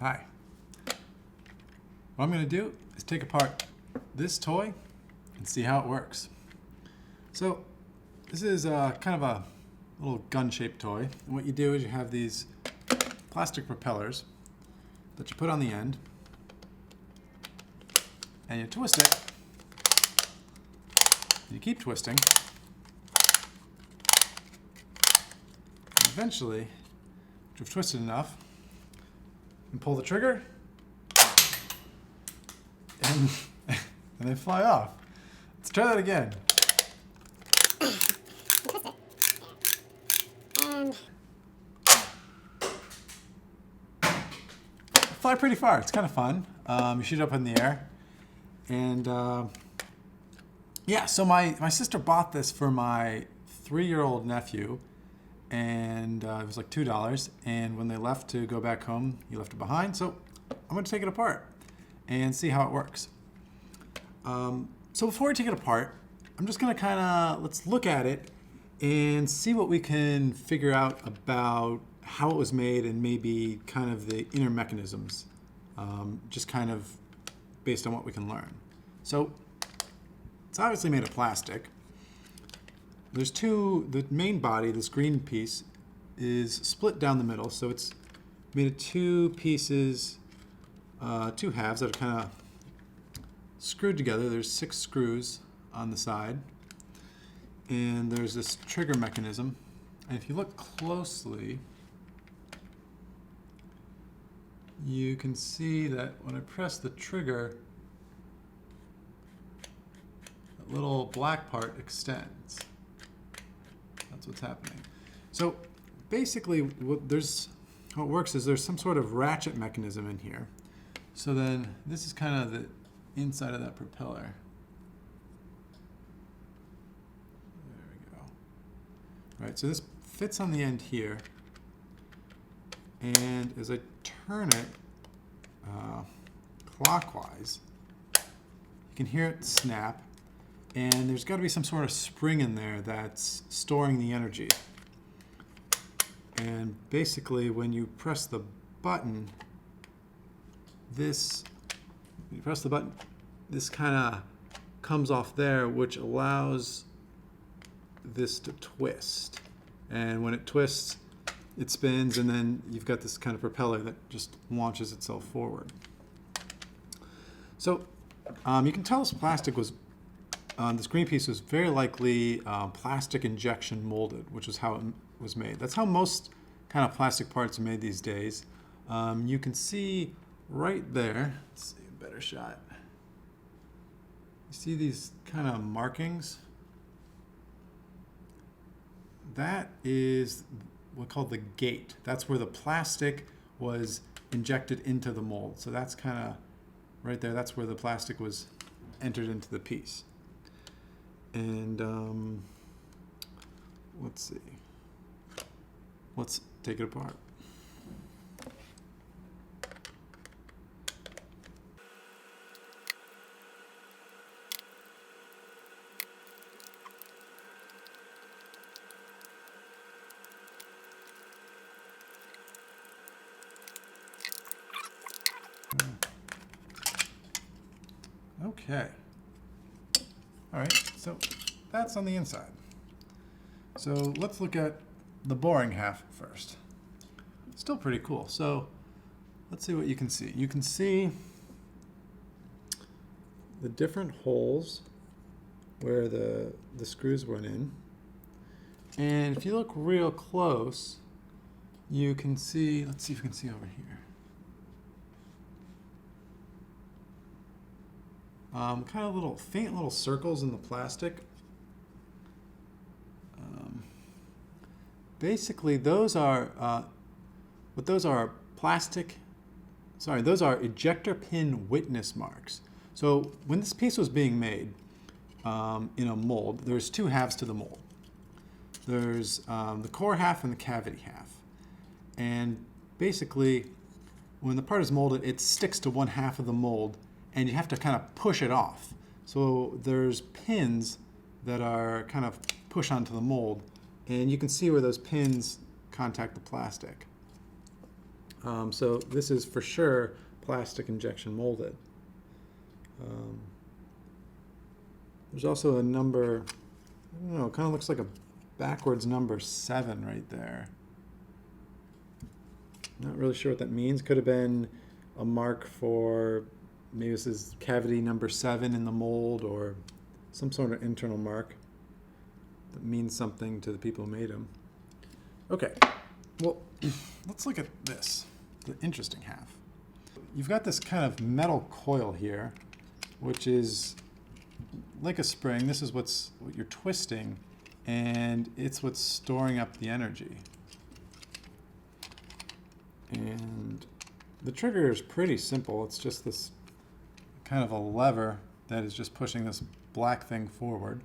Hi. What I'm going to do is take apart this toy and see how it works. So this is kind of a little gun-shaped toy. And what you do is you have these plastic propellers that you put on the end and you twist it. You keep twisting. And eventually, you've twisted enough, and pull the trigger, and they fly off. Let's try that again. Fly pretty far. It's kind of fun. You shoot up in the air, and yeah. So my sister bought this for my 3-year-old nephew, and it was like $2. And when they left to go back home, he left it behind. So I'm going to take it apart and see how it works. So before I take it apart, I'm just going to let's look at it and see what we can figure out about how it was made and maybe kind of the inner mechanisms, just kind of based on what we can learn. So it's obviously made of plastic. There's the main body, this green piece, is split down the middle. So it's made of two pieces, two halves that are kind of screwed together. There's 6 screws on the side. And there's this trigger mechanism. And if you look closely, you can see that when I press the trigger, that little black part extends. That's what's happening. So basically, how it works is there's some sort of ratchet mechanism in here. So then this is kind of the inside of that propeller. There we go. All right, so this fits on the end here. And as I turn it clockwise, you can hear it snap. And there's got to be some sort of spring in there that's storing the energy. And basically, when you press the button, this kind of comes off there, which allows this to twist. And when it twists, it spins, and then you've got this kind of propeller that just launches itself forward. So you can tell this plastic was, this green piece was very likely plastic injection molded, which is how it was made. That's how most kind of plastic parts are made these days. You can see right there, let's see a better shot. You see these kind of markings? That is what's called the gate. That's where the plastic was injected into the mold. So that's kind of right there. That's where the plastic was entered into the piece. And let's see. Let's take it apart. Okay. All right, so that's on the inside. So let's look at the boring half first. Still pretty cool. So let's see what you can see. You can see the different holes where the screws went in. And if you look real close, you can see, let's see if you can see over here. Kind of faint little circles in the plastic. Basically, those are those are ejector pin witness marks. So when this piece was being made in a mold, there's 2 halves to the mold. There's the core half and the cavity half. And basically, when the part is molded, it sticks to one half of the mold, and you have to kind of push it off. So there's pins that are kind of pushed onto the mold, and you can see where those pins contact the plastic. So this is for sure plastic injection molded. There's also a number, I don't know, it kind of looks like a backwards number 7 right there. Not really sure what that means. Could have been a mark for, maybe this is cavity number 7 in the mold, or some sort of internal mark that means something to the people who made them. Okay, well, let's look at this, the interesting half. You've got this kind of metal coil here, which is like a spring. This is what you're twisting, and it's what's storing up the energy. And the trigger is pretty simple. It's just this kind of a lever that is just pushing this black thing forward.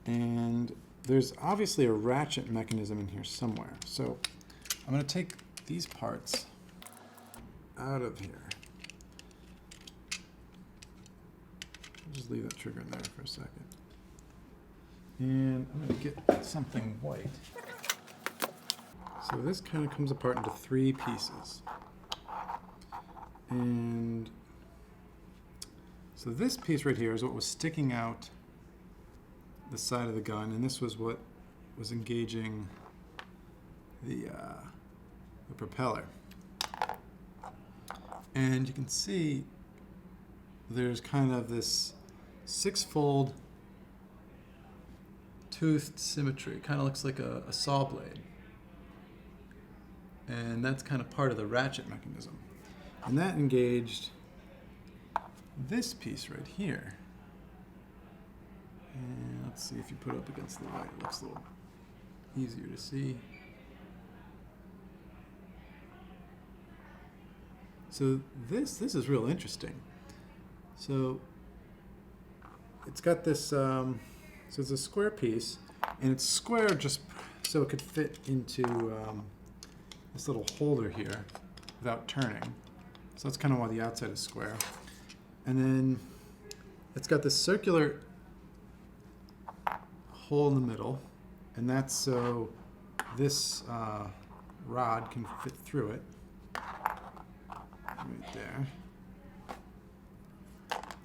And there's obviously a ratchet mechanism in here somewhere. So I'm going to take these parts out of here. I'll just leave that trigger in there for a second. And I'm going to get something white. So this kind of comes apart into 3 pieces. And so this piece right here is what was sticking out the side of the gun, and this was what was engaging the propeller. And you can see there's kind of this 6-fold toothed symmetry. It kind of looks like a saw blade. And that's kind of part of the ratchet mechanism. And that engaged this piece right here. And let's see if you put it up against the light. It looks a little easier to see. So this is real interesting. So it's got this, so it's a square piece, and it's square just so it could fit into this little holder here without turning. So that's kind of why the outside is square. And then it's got this circular hole in the middle, and that's so this rod can fit through it right there.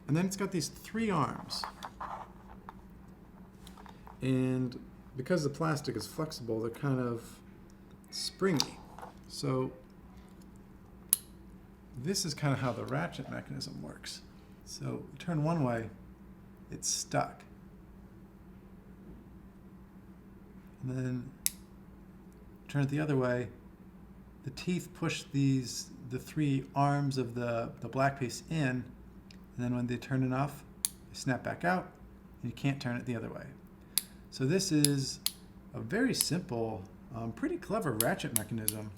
And then it's got these 3 arms, and because the plastic is flexible, they're kind of springy. So this is kind of how the ratchet mechanism works. So you turn one way, it's stuck. And then turn it the other way, the teeth push the 3 arms of the black piece in, and then when they turn enough, they snap back out, and you can't turn it the other way. So this is a very simple, pretty clever ratchet mechanism.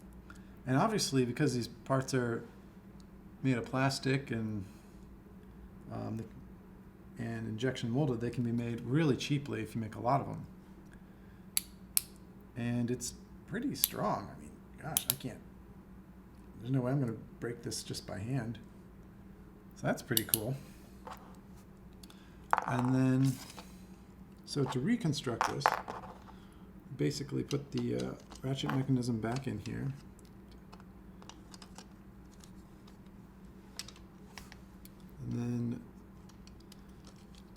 And obviously, because these parts are made of plastic and injection molded, they can be made really cheaply if you make a lot of them. And it's pretty strong. I mean, gosh, there's no way I'm going to break this just by hand. So that's pretty cool. And then, so to reconstruct this, basically put the ratchet mechanism back in here. And then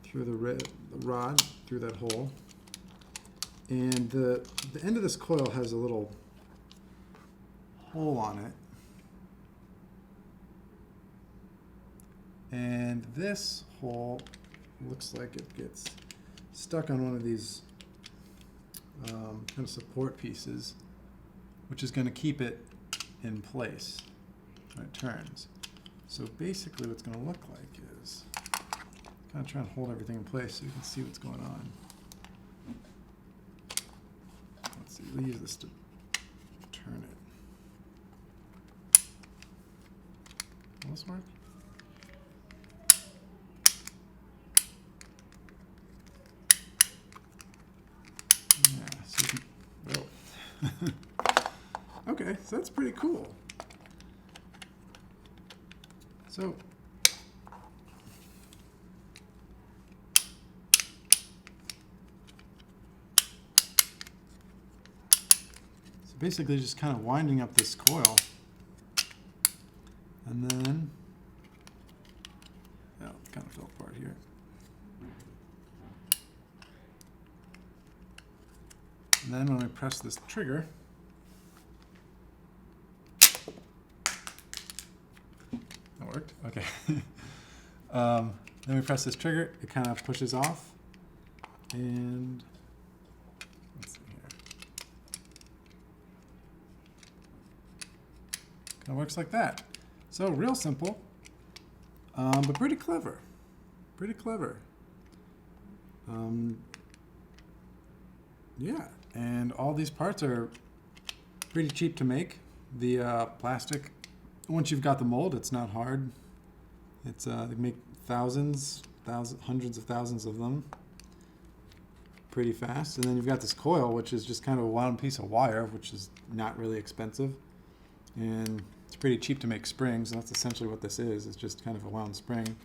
through the rod through that hole. And the end of this coil has a little hole on it. And this hole looks like it gets stuck on one of these kind of support pieces, which is going to keep it in place when it turns. So basically what's going to look like is kind of trying to hold everything in place so you can see what's going on. Let's see, we'll use this to turn it. Will this work? Yeah, so you can, well. Okay, so that's pretty cool. So basically just kind of winding up this coil. And then, oh, it kind of fell apart here. And then when we press this trigger, that worked, okay. Then we press this trigger, it kind of pushes off, and let's see here. Kind of works like that. So real simple, but pretty clever. Pretty clever. Yeah, and all these parts are pretty cheap to make. The plastic, once you've got the mold, it's not hard. It's they make hundreds of thousands of them pretty fast. And then you've got this coil, which is just kind of a wound piece of wire, which is not really expensive. And it's pretty cheap to make springs, and that's essentially what this is. It's just kind of a wound spring. And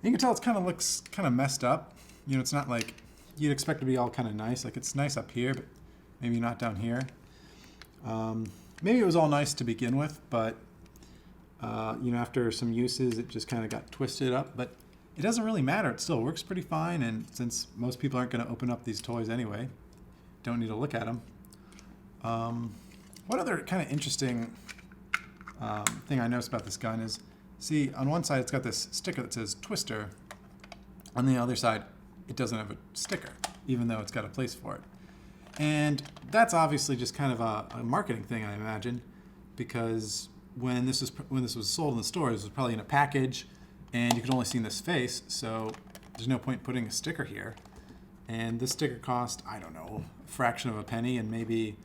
you can tell it kind of looks kind of messed up. You know, it's not like you'd expect it to be all kind of nice. Like, it's nice up here, but maybe not down here. Maybe it was all nice to begin with, but you know, after some uses, it just kind of got twisted up. But it doesn't really matter. It still works pretty fine, and since most people aren't going to open up these toys anyway, don't need to look at them. What other kind of interesting thing I noticed about this gun is, see, on one side it's got this sticker that says Twister. On the other side, it doesn't have a sticker, even though it's got a place for it. And that's obviously just kind of a marketing thing, I imagine, because when this was sold in the stores, it was probably in a package, and you could only see this face, so there's no point putting a sticker here. And this sticker cost, I don't know, a fraction of a penny, and maybe,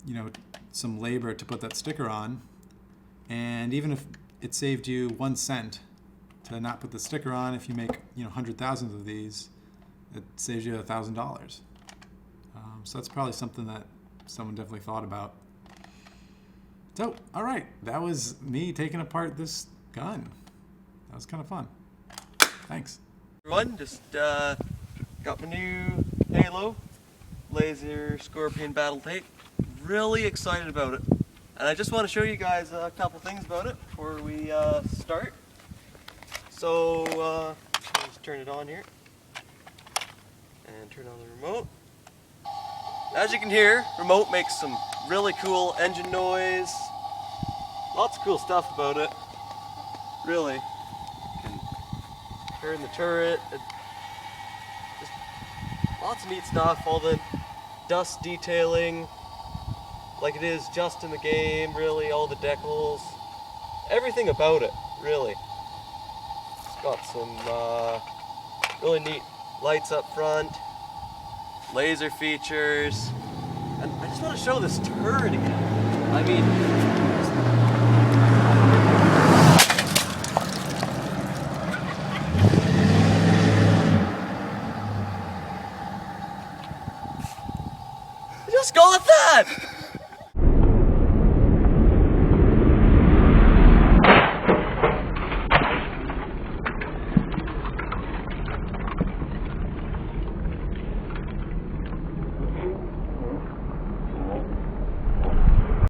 you know, some labor to put that sticker on. And even if it saved you 1 cent to not put the sticker on, if you make, you know, 100,000 of these, it saves you $1,000. So that's probably something that someone definitely thought about. So, all right, that was me taking apart this gun. That was kind of fun. Thanks. Everyone, just got my new Halo laser scorpion battle tape. Really excited about it. And I just want to show you guys a couple things about it before we start. So, let's turn it on here. And turn on the remote. As you can hear, remote makes some really cool engine noise. Lots of cool stuff about it. Really. You can turn the turret. Just lots of neat stuff. All the dust detailing, like it is just in the game, really. All the decals. Everything about it, really. It's got some really neat lights up front. Laser features, and I just want to show this turret again. I mean, I just got that!